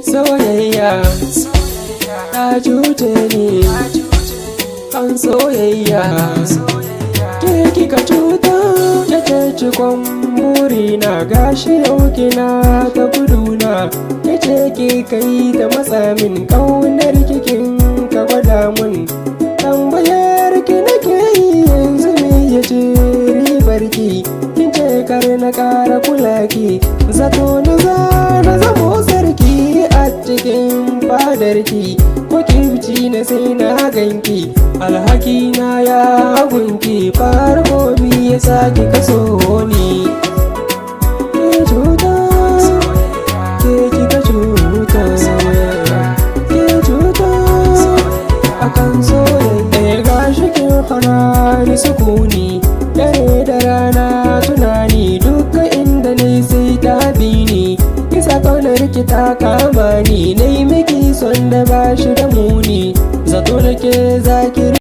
Soyayya ta cuce ni, kan soyayya ke kika cuta, kike cikon burina. Gashi yau kina ta guduna, kace ki kai ta matsa min. Ƙaunar kikin ka gwada mun, tambayar ki nake yi yanzu me yace ribar ki. Kin ce kar na ƙara kula ki, zato na zamo sarki a cikin fadarki. Ko kibci na sai na ganki, alhaki na ya gunki. Farko mi yasa kika so ni? Ke cuta, ke kika cuta, ke cuta akan soyayya. Gashi kin hana ni sukuni, dare da rana tunani. Duka inda ni sai ta bi ni, kisa kaunar ki ta kama ni. Nai miki son da bashi da muni, zato nake zaki